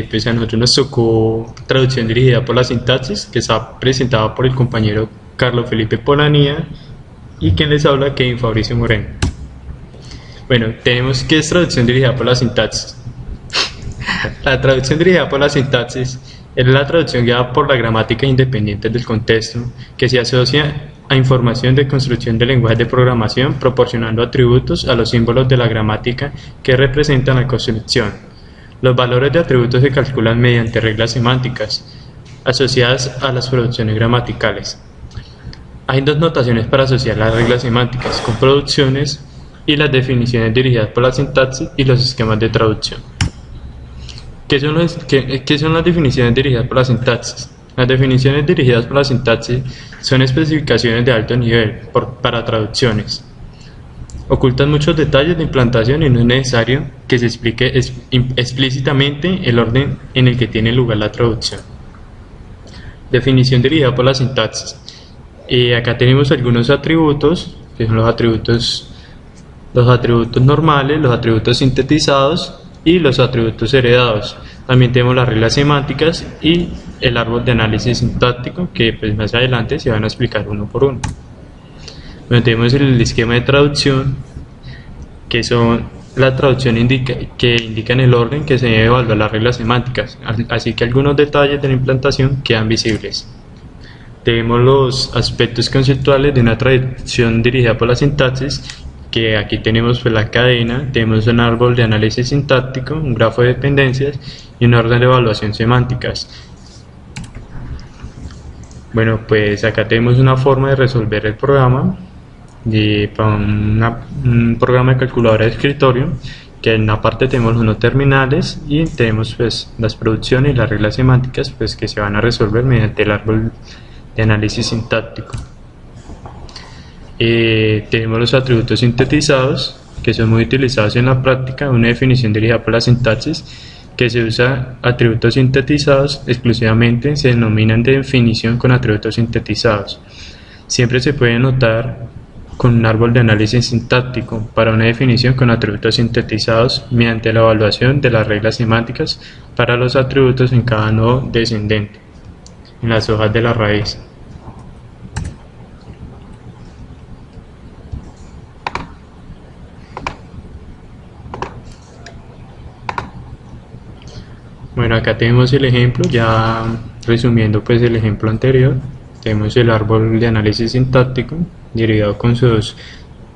pues a nosotros nos tocó traducción dirigida por la sintaxis, que está presentada por el compañero Carlos Felipe Polanía y quien les habla, Kevin Fabricio Moreno. Bueno, tenemos que es traducción dirigida por la sintaxis. La traducción dirigida por la sintaxis es la traducción guiada por la gramática independiente del contexto, que se asocia a información de construcción de lenguajes de programación, proporcionando atributos a los símbolos de la gramática que representan la construcción. Los valores de atributos se calculan mediante reglas semánticas asociadas a las producciones gramaticales. Hay dos notaciones para asociar las reglas semánticas con producciones y las definiciones dirigidas por la sintaxis y los esquemas de traducción. ¿Qué son las definiciones dirigidas por la sintaxis? Las definiciones dirigidas por la sintaxis son especificaciones de alto nivel para traducciones. Ocultan muchos detalles de implantación y no es necesario que se explique explícitamente el orden en el que tiene lugar la traducción. Definición dirigida por la sintaxis. Acá tenemos algunos atributos, que son los atributos normales, los atributos sintetizados y los atributos heredados. También tenemos las reglas semánticas y el árbol de análisis sintáctico, que pues más adelante se van a explicar uno por uno. Bueno, tenemos el esquema de traducción, que son la traducción que indican el orden que se debe evaluar las reglas semánticas, así que algunos detalles de la implantación quedan visibles. Tenemos los aspectos conceptuales de una traducción dirigida por la sintaxis, que aquí tenemos pues la cadena, tenemos un árbol de análisis sintáctico, un grafo de dependencias y un orden de evaluación semánticas. Bueno, pues acá tenemos una forma de resolver el programa para un programa de calculadora de escritorio, que en una parte tenemos unos terminales y tenemos pues las producciones y las reglas semánticas pues que se van a resolver mediante el árbol de análisis sintáctico. Tenemos los atributos sintetizados, que son muy utilizados en la práctica. Una definición dirigida por la sintaxis, que se usa atributos sintetizados exclusivamente, se denominan de definición con atributos sintetizados. Siempre se puede notar con un árbol de análisis sintáctico para una definición con atributos sintetizados mediante la evaluación de las reglas semánticas para los atributos en cada nodo descendente, en las hojas de la raíz. Bueno, acá tenemos el ejemplo, ya resumiendo pues el ejemplo anterior. Tenemos el árbol de análisis sintáctico derivado con sus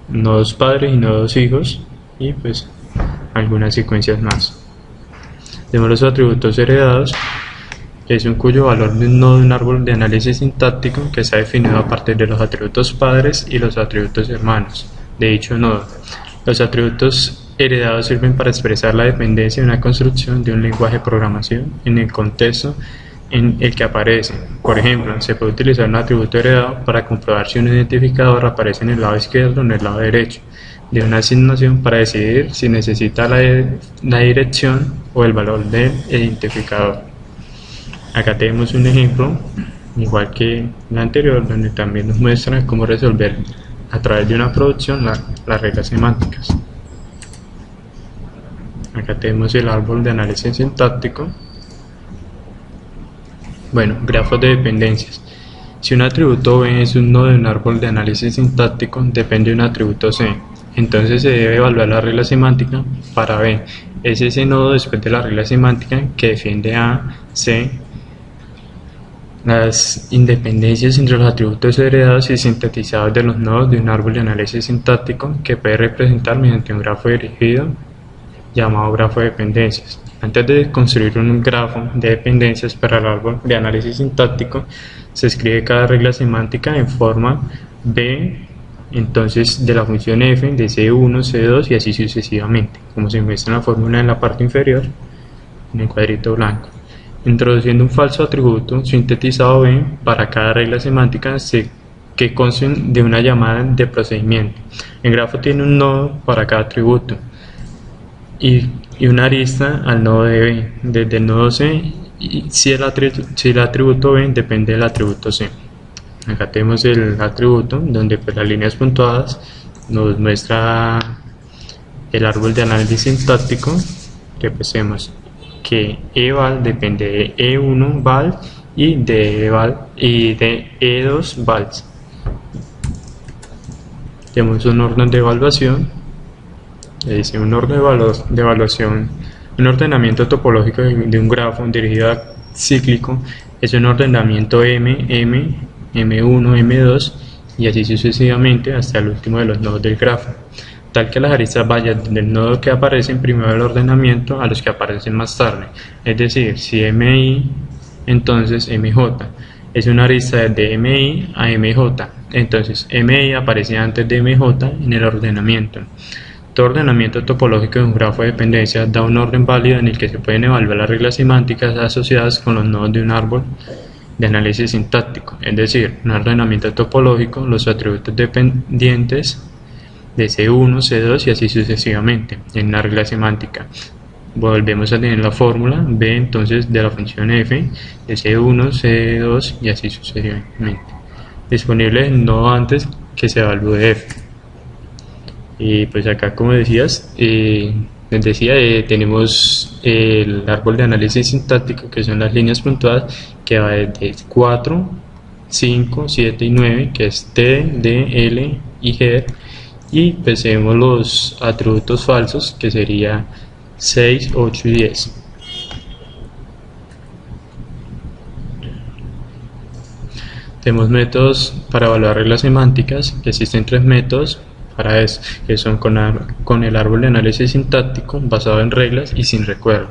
nodos padres y nodos hijos y pues algunas secuencias más. Tenemos los atributos heredados, que es un cuyo valor de un nodo de un árbol de análisis sintáctico que está definido a partir de los atributos padres y los atributos hermanos de dicho nodo. Los atributos heredados sirven para expresar la dependencia de una construcción de un lenguaje de programación en el contexto en el que aparece. Por ejemplo, se puede utilizar un atributo heredado para comprobar si un identificador aparece en el lado izquierdo o en el lado derecho de una asignación para decidir si necesita la dirección o el valor del identificador. Acá tenemos un ejemplo, igual que el anterior, donde también nos muestra cómo resolver a través de una producción las reglas semánticas. Acá tenemos el árbol de análisis sintáctico. Bueno, grafos de dependencias. Si un atributo B es un nodo de un árbol de análisis sintáctico, depende de un atributo C. Entonces se debe evaluar la regla semántica para B. Es ese nodo después de la regla semántica que defiende a C las independencias entre los atributos heredados y sintetizados de los nodos de un árbol de análisis sintáctico, que puede representar mediante un grafo dirigido llamado grafo de dependencias. Antes de construir un grafo de dependencias para el árbol de análisis sintáctico, se escribe cada regla semántica en forma B, entonces de la función f, de C1, C2 y así sucesivamente, como se muestra en la fórmula en la parte inferior, en el cuadrito blanco. Introduciendo un falso atributo sintetizado B para cada regla semántica que consten de una llamada de procedimiento. El grafo tiene un nodo para cada atributo y una arista al nodo de B, desde el nodo C, y si el atributo B depende del atributo C. Acá tenemos el atributo donde pues las líneas puntuadas nos muestra el árbol de análisis sintáctico que pues tenemos, que eval depende de E1 val y de E2 vals. Tenemos un orden de evaluación, un orden de evaluación, un ordenamiento topológico de un grafo dirigido a cíclico es un ordenamiento M1, M2 y así sucesivamente hasta el último de los nodos del grafo, tal que las aristas vayan del nodo que aparece en primero del ordenamiento a los que aparecen más tarde. Es decir, si MI, entonces MJ es una arista de MI a MJ, entonces MI aparece antes de MJ en el ordenamiento. Todo ordenamiento topológico de un grafo de dependencias da un orden válido en el que se pueden evaluar las reglas semánticas asociadas con los nodos de un árbol de análisis sintáctico, es decir, un ordenamiento topológico, los atributos dependientes de C1, C2 y así sucesivamente en una regla semántica. Volvemos a tener la fórmula B entonces de la función f de C1, C2 y así sucesivamente, disponible no antes que se evalúe f. Y pues acá, como decías, tenemos el árbol de análisis sintáctico, que son las líneas puntuadas, que va desde 4, 5, 7 y 9, que es T, D, L y G, y pues tenemos los atributos falsos, que sería 6, 8 y 10. Tenemos métodos para evaluar reglas semánticas, que existen 3 métodos para eso, que son con el árbol de análisis sintáctico basado en reglas y sin recuerdo.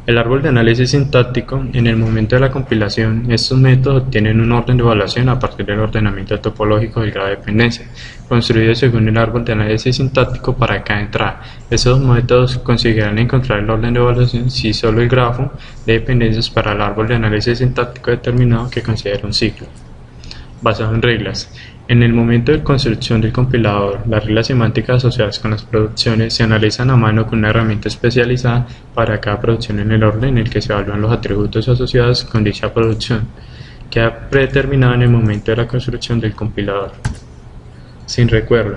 El árbol de análisis sintáctico, en el momento de la compilación, estos métodos obtienen un orden de evaluación a partir del ordenamiento topológico del grado de dependencia, construido según el árbol de análisis sintáctico para cada entrada. Estos métodos conseguirán encontrar el orden de evaluación si solo el grafo de dependencias para el árbol de análisis sintáctico determinado que considera un ciclo. Basado en reglas. En el momento de construcción del compilador, las reglas semánticas asociadas con las producciones se analizan a mano con una herramienta especializada para cada producción en el orden en el que se evalúan los atributos asociados con dicha producción, queda predeterminado en el momento de la construcción del compilador. Sin recuerdo.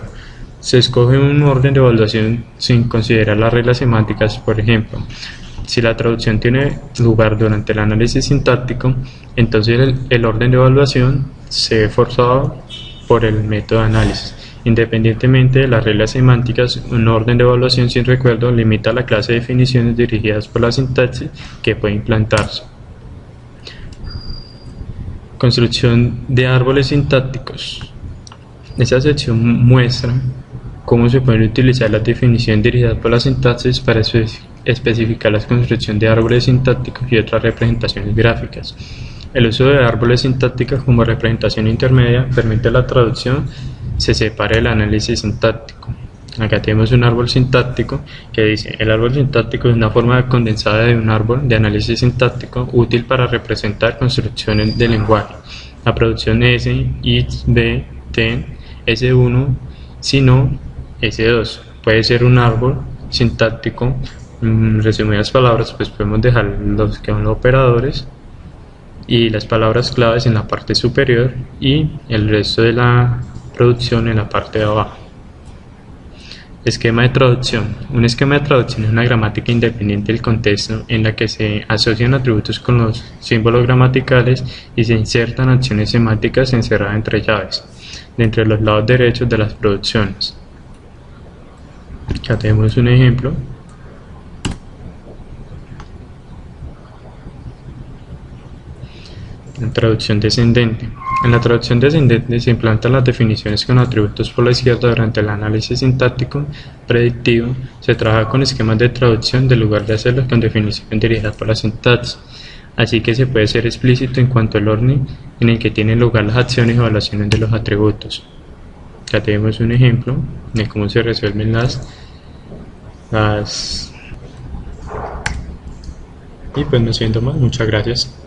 Se escoge un orden de evaluación sin considerar las reglas semánticas, por ejemplo. Si la traducción tiene lugar durante el análisis sintáctico, entonces el orden de evaluación se ve forzado por el método de análisis. Independientemente de las reglas semánticas, un orden de evaluación sin recuerdo limita la clase de definiciones dirigidas por la sintaxis que puede implantarse. Construcción de árboles sintácticos. Esta sección muestra cómo se pueden utilizar las definiciones dirigidas por la sintaxis para especificar la construcción de árboles sintácticos y otras representaciones gráficas. El uso de árboles sintácticos como representación intermedia permite la traducción se separe del análisis sintáctico. Acá tenemos un árbol sintáctico que dice: el árbol sintáctico es una forma condensada de un árbol de análisis sintáctico útil para representar construcciones de lenguaje. La producción S, I, B, T, S1, si no, S2. Puede ser un árbol sintáctico. Resumidas palabras, pues podemos dejar los que son los operadores y las palabras claves en la parte superior y el resto de la producción en la parte de abajo. Esquema de traducción. Un esquema de traducción es una gramática independiente del contexto en la que se asocian atributos con los símbolos gramaticales y se insertan acciones semánticas encerradas entre llaves, de los lados derechos de las producciones. Acá tenemos un ejemplo. Traducción descendente. En la traducción descendente se implantan las definiciones con atributos por la izquierda. Durante el análisis sintáctico predictivo se trabaja con esquemas de traducción en lugar de hacerlo con definiciones dirigidas por la sintaxis, así que se puede ser explícito en cuanto al orden en el que tienen lugar las acciones y evaluaciones de los atributos. Acá tenemos un ejemplo de cómo se resuelven y pues no siendo más, muchas gracias.